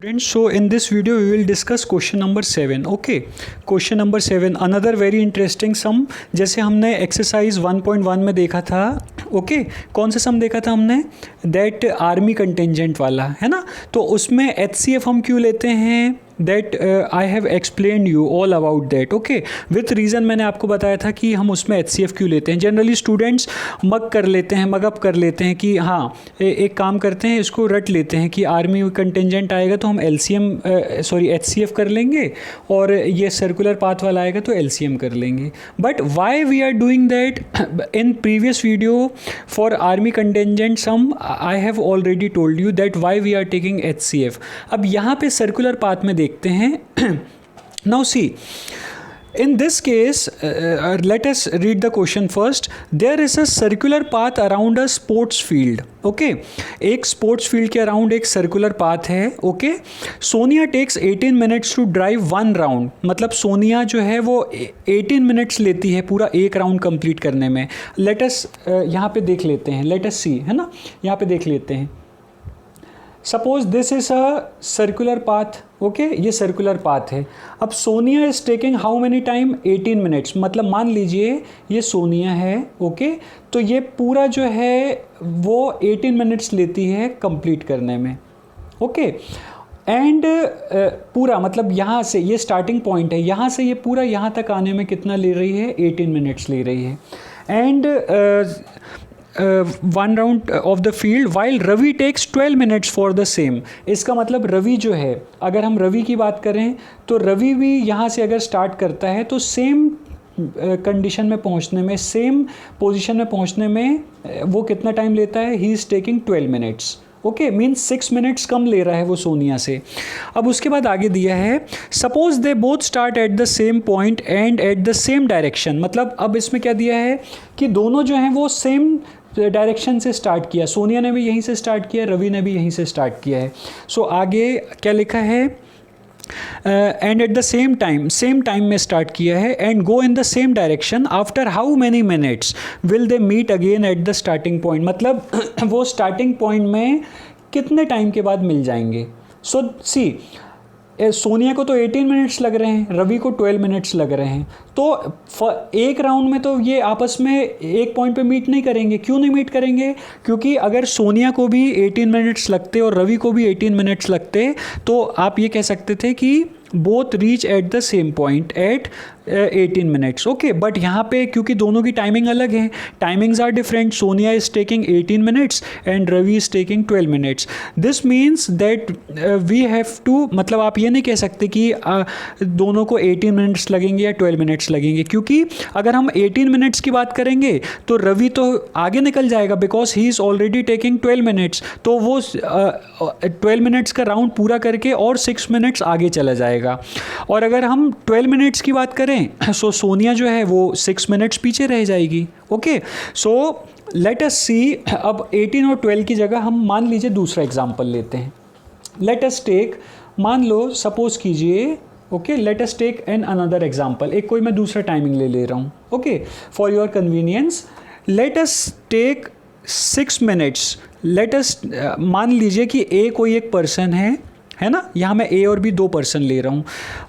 Friends, so in this video we will discuss question number 7. Okay, question number 7 another very interesting sum. जैसे हमने exercise 1.1 में देखा था. Okay कौन सा सम देखा था हमने, दैट आर्मी कंटेंजेंट वाला, है ना. तो उसमें HCF हम क्यों लेते हैं, that I have explain you all about that. Okay with reason मैंने आपको बताया था कि हम उसमें HCF क्यों लेते हैं. जनरली स्टूडेंट्स मग कर लेते हैं, मग अप कर लेते हैं कि हाँ एक काम करते हैं, इसको रट लेते हैं कि आर्मी कंटेंजेंट आएगा तो हम HCF कर लेंगे और ये सर्कुलर पाथ वाला आएगा तो LCM कर लेंगे. But why we are doing that, in previous video for army contingent sum I have already told you that why we are taking HCF. अब यहाँ पे circular path में देखते हैं. Now see, in this case let us read the question first. There is a circular path around a sports field. Okay एक sports field के around एक circular path है. Okay Sonia takes 18 minutes to drive 1 round. मतलब सोनिया जो है वो 18 minutes लेती है पूरा एक राउंड कंप्लीट करने में. लेट अस यहाँ पे देख लेते हैं, लेट अस सी, है ना, यहाँ पे देख लेते हैं. Suppose this is a circular path. Okay ये सर्कुलर पाथ है. अब Sonia is taking how many time, 18 minutes. मतलब मान लीजिए ये सोनिया है. ओके तो ये पूरा जो है वो 18 मिनट्स लेती है कंप्लीट करने में. ओके एंड पूरा मतलब यहाँ से ये स्टार्टिंग पॉइंट है, यहाँ से ये पूरा यहाँ तक आने में कितना ले रही है, 18 मिनट्स ले रही है. And 1 round of the field while Ravi takes 12 minutes for the same. इसका मतलब रवि जो है, अगर हम रवि की बात करें तो रवि भी यहाँ से अगर स्टार्ट करता है तो सेम कंडीशन में पहुँचने में, सेम पोजीशन में पहुँचने में वो कितना टाइम लेता है, he is taking 12 minutes. Okay means 6 minutes कम ले रहा है वो सोनिया से. अब उसके बाद आगे दिया है suppose they both start at the same point and at the same direction. मतलब अब इसमें क्या दिया है कि दोनों जो हैं वो सेम डायरेक्शन से स्टार्ट किया. सोनिया ने भी यहीं से स्टार्ट किया, रवि ने भी यहीं से स्टार्ट किया है. सो आगे क्या लिखा है, and at the same time में स्टार्ट किया है. And go in the same direction after how many minutes will they meet again at the starting point. मतलब वो स्टार्टिंग पॉइंट में कितने टाइम के बाद मिल जाएंगे. सो सी सोनिया को तो 18 मिनट्स लग रहे हैं, रवि को 12 मिनट्स लग रहे हैं. तो एक राउंड में तो ये आपस में एक पॉइंट पे मीट नहीं करेंगे. क्यों नहीं मीट करेंगे, क्योंकि अगर सोनिया को भी 18 मिनट्स लगते और रवि को भी 18 मिनट्स लगते तो आप ये कह सकते थे कि both reach at the same point at 18 minutes. Okay but यहाँ पे क्योंकि दोनों की टाइमिंग अलग है, timings are different. Sonia is taking 18 minutes and Ravi is taking 12 minutes. This means that we have to, मतलब आप ये नहीं कह सकते कि दोनों को 18 मिनट्स लगेंगे या 12 मिनट्स लगेंगे, क्योंकि अगर हम 18 मिनट्स की बात करेंगे तो रवि तो आगे निकल जाएगा because he is already taking 12 minutes. तो वो 12 मिनट्स का राउंड पूरा करके और 6 मिनट्स आगे चला जाएगा. और अगर हम 12 मिनट्स की बात करें सो सोनिया जो है वो 6 मिनट्स पीछे रह जाएगी. ओके सो लेट अस सी. अब 18 और 12 की जगह हम मान लीजिए दूसरा एग्जांपल लेते हैं. लेट अस टेक, मान लो सपोज कीजिए, okay let us take an another example. एक कोई मैं दूसरा टाइमिंग ले रहा हूँ. Okay for your convenience let us take 6 minutes. Let us मान लीजिए कि ए कोई एक पर्सन है ना. यहाँ मैं ए और बी 2 पर्सन ले रहा हूँ.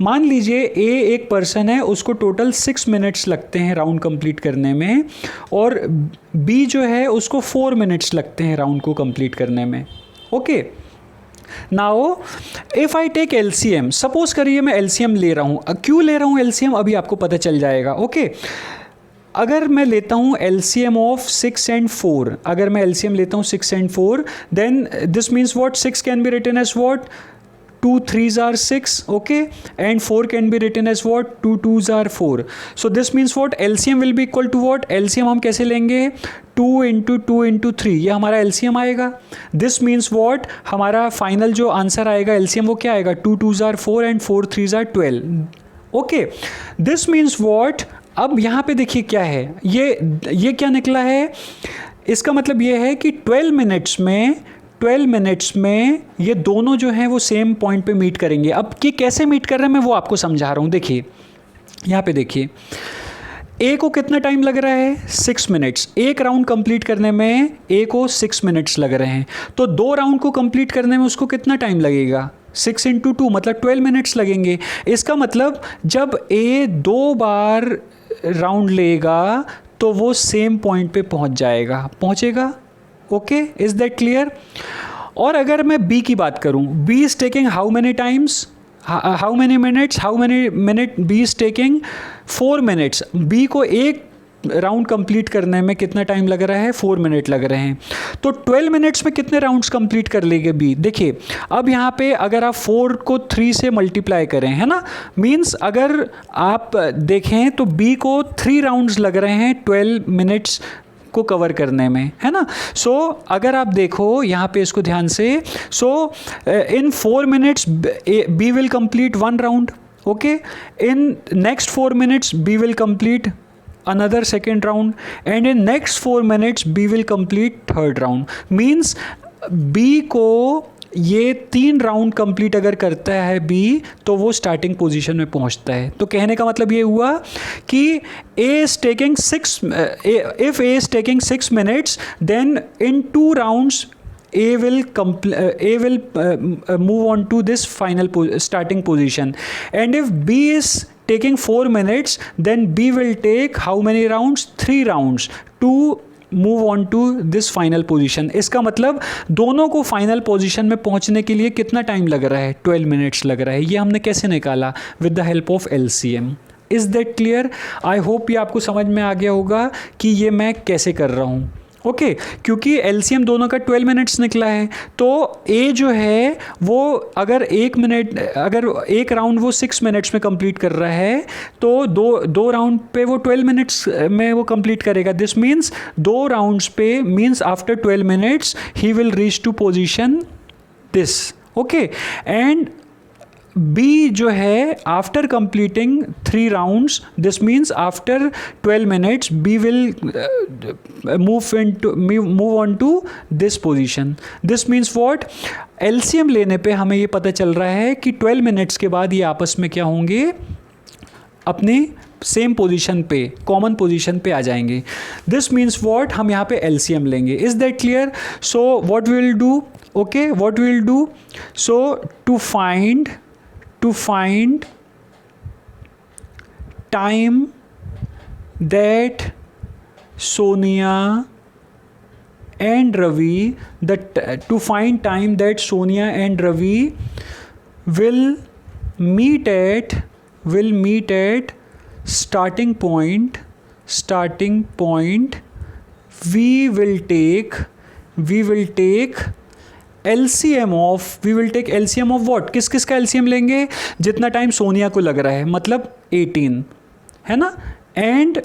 मान लीजिए ए एक पर्सन है, उसको टोटल 6 मिनट्स लगते हैं राउंड कंप्लीट करने में, और बी जो है उसको 4 मिनट्स लगते हैं राउंड को कंप्लीट करने में. Okay now if I take LCM, suppose करिए मैं LCM ले रहा हूँ. क्यों ले रहा हूँ LCM अभी आपको पता चल जाएगा. ओके अगर मैं लेता हूँ LCM ऑफ 6 and 4, अगर मैं LCM लेता हूँ 6 and 4, then this means what, 6 can be written as what, 2 3s are 6, okay, and 4 can be written as what, 2 2s are 4. So this means what, LCM will be equal to what, LCM हम कैसे लेंगे, 2 into 2 into 3, ये हमारा LCM आएगा. This means what, हमारा final जो answer आएगा LCM वो क्या आएगा, 2 2s are 4 and 4 3s are 12. Okay, this means what, अब यहाँ पे देखिए क्या है, ये क्या निकला है. इसका मतलब ये है कि 12 मिनट्स में ये दोनों जो हैं वो सेम पॉइंट पे मीट करेंगे. अब कि कैसे मीट कर रहे हैं मैं वो आपको समझा रहा हूँ. देखिए यहाँ पे देखिए ए को कितना टाइम लग रहा है, 6 मिनट्स. एक राउंड कंप्लीट करने में ए को 6 मिनट्स लग रहे हैं. तो 2 राउंड को कंप्लीट करने में उसको कितना टाइम लगेगा, 6 इंटू 2 मतलब 12 मिनट्स लगेंगे। इसका मतलब जब ए 2 बार राउंड लेगा तो वो सेम पॉइंट पे पहुंचेगा। Okay, is that clear? और अगर मैं बी की बात करूं, B is taking how many times, how many minute B is taking 4 minutes. B को एक राउंड कंप्लीट करने में कितना टाइम लग रहा है? 4 मिनट लग रहे हैं। तो 12 मिनट्स में कितने राउंड्स कंप्लीट कर लेंगे बी? देखिए अब यहाँ पे अगर आप 4 को 3 से मल्टीप्लाई करें, है ना, मींस अगर आप देखें तो बी को 3 राउंड्स लग रहे हैं 12 मिनट्स को कवर करने में, है ना। सो अगर आप देखो यहाँ पे इसको ध्यान से, so in 4 minutes B will complete 1 round. Okay, in next 4 minutes B will complete another second round, and in next 4 minutes B will complete third round. Means B को ये 3 राउंड कंप्लीट अगर करता है B तो वो starting position में पहुंचता है। तो कहने का मतलब ये हुआ कि A is taking 6 minutes, then in 2 rounds A will move on to this final starting position, and if B is taking 4 minutes, then B will take how many rounds? 3 rounds to move on to this final position. इसका मतलब दोनों को final position में पहुंचने के लिए कितना time लग रहा है? 12 मिनट्स लग रहा है। ये हमने कैसे निकाला? With the help of LCM. Is that clear? I hope ये आपको समझ में आ गया होगा कि ये मैं कैसे कर रहा हूँ। ओके, क्योंकि LCM दोनों का 12 मिनट्स निकला है, तो A जो है वो अगर एक राउंड वो 6 मिनट्स में कंप्लीट कर रहा है तो दो राउंड पे वो 12 मिनट्स में वो कंप्लीट करेगा। दिस मीन्स 2 राउंड्स पे means after 12 minutes he will reach to position this. Okay, and B जो है after completing 3 rounds, this means after 12 minutes B will move on to this position. This means what? LCM लेने पे हमें ये पता चल रहा है कि 12 मिनट्स के बाद ये आपस में क्या होंगे? अपने सेम पोजीशन पे, कॉमन पोजीशन पे आ जाएंगे। This means what? हम यहाँ पे LCM लेंगे। Is that clear? So what we will do? Okay, what we will do? So to find time that Sonia and Ravi will meet at starting point, we will take LCM of what? किस का LCM लेंगे? जितना time Sonia को लग रहा है, मतलब 18, है ना, एंड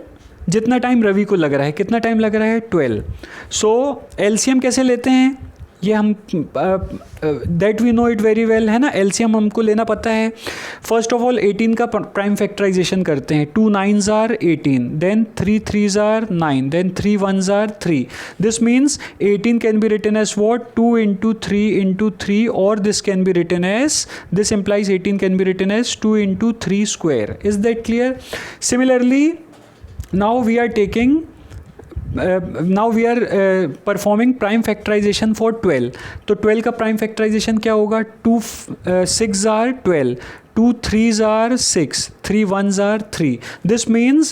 जितना टाइम रवि को लग रहा है, कितना टाइम लग रहा है? 12। सो LCM कैसे लेते हैं? ये हम that we know it very well, है ना। LCM हमको लेना पता है। फर्स्ट ऑफ ऑल 18 का प्राइम फैक्टराइजेशन करते हैं। 2 9s are 18, then 3 3s are 9, then 3 1s are 3. This means 18 can be written as what? 2 into 3 into 3, और this can be written as, this implies 18 can be written as 2 into 3 square. Is that clear? Similarly now we are performing prime factorization for 12. तो 12 का prime factorisation क्या होगा? 2 6s are 12, 2 3s are 6, 3 1s are 3. This means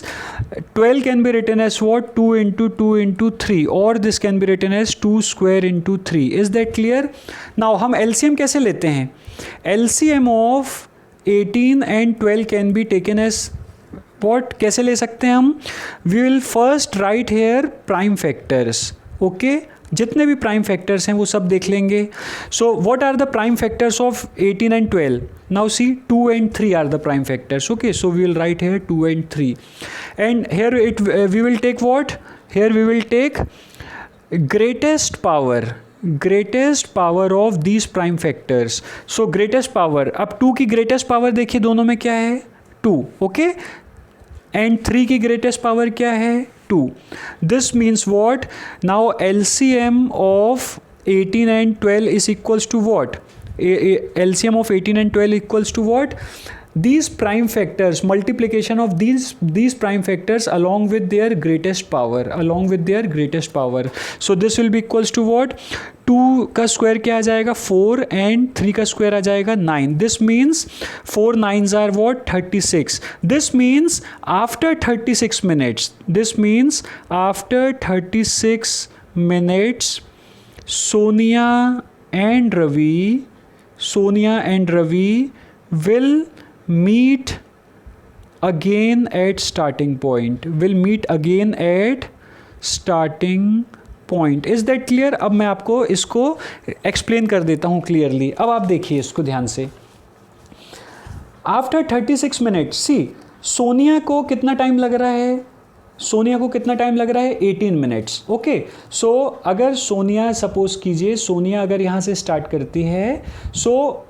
12 can be written as what? 2 into 2 into 3, or this can be written as 2 square into 3. Is that clear? Now हम LCM कैसे लेते हैं? LCM of 18 and 12 can be taken as what? कैसे ले सकते हैं हम? We will first write here prime factors. Okay, जितने भी प्राइम फैक्टर्स हैं वो सब देख लेंगे। So what are the prime factors of 18 and 12? Now see 2 and 3 are the prime factors. Okay, so we will write here 2 and 3, and here we will take what? Here we will take greatest power of these prime factors. So greatest power, अब 2 की greatest power देखिए दोनों में क्या है? 2. Okay, and 3 की greatest power क्या है? 2. This means what? Now LCM of 18 and 12 is equals to what? LCM of 18 and 12 equals to what? these prime factors, multiplication of these prime factors along with their greatest power. So this will be equals to what? 2 का square क्या आ जाएगा? 4 and 3 का square आ जाएगा 9. This means 4 9s are what? 36. This means after 36 minutes, Sonia and Ravi will meet again at starting point. Is that clear? अब मैं आपको इसको explain कर देता हूँ क्लियरली. अब आप देखिए इसको ध्यान से. आफ्टर 36 मिनट्स, सी सोनिया को कितना टाइम लग रहा है? 18 मिनट्स. ओके, सो अगर सोनिया, सपोज कीजिए सोनिया अगर यहाँ से स्टार्ट करती है, सो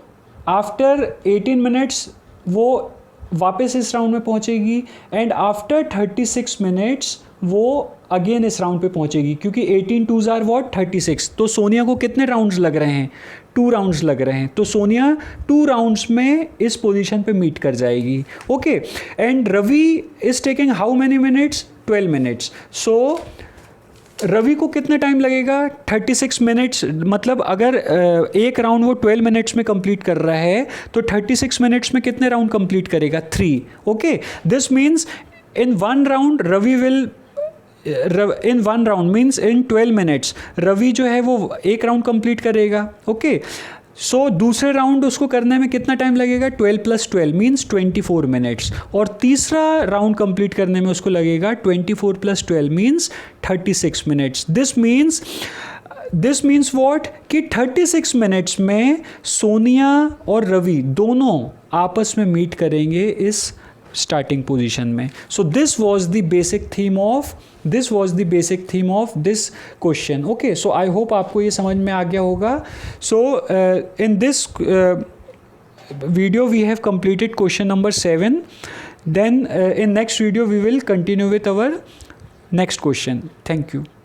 आफ्टर 18 मिनट्स वो वापस इस राउंड में पहुँचेगी एंड आफ्टर 36 मिनट्स वो अगेन इस राउंड पे पहुंचेगी, क्योंकि 18 2s आर वॉट 36. तो सोनिया को कितने राउंड्स लग रहे हैं? 2 राउंड्स लग रहे हैं. तो सोनिया 2 राउंड्स में इस पोजीशन पे मीट कर जाएगी. Okay, and Ravi is taking how many minutes? 12 minutes. So Ravi को कितना टाइम लगेगा? 36 मिनट्स. मतलब अगर एक राउंड वो 12 मिनट्स में कंप्लीट कर रहा है तो 36 मिनट्स में कितने राउंड कंप्लीट करेगा? 3. Okay, this means in one round Ravi will in one round means in 12 minutes Ravi जो है वो एक राउंड कंप्लीट करेगा. ओके, सो दूसरे राउंड उसको करने में कितना टाइम लगेगा? 12 + 12 मीन्स 24 मिनट्स. और तीसरा राउंड कंप्लीट करने में उसको लगेगा 24 + 12 means 36 minutes. This means what? कि 36 मिनट्स में सोनिया और रवि दोनों आपस में मीट करेंगे इस स्टार्टिंग पोजीशन में. So this was the basic theme of this question. Okay, so I hope आपको ये समझ में आ गया होगा. So in this video we have completed question number 7. Then in next video we will continue with our next question. Thank you.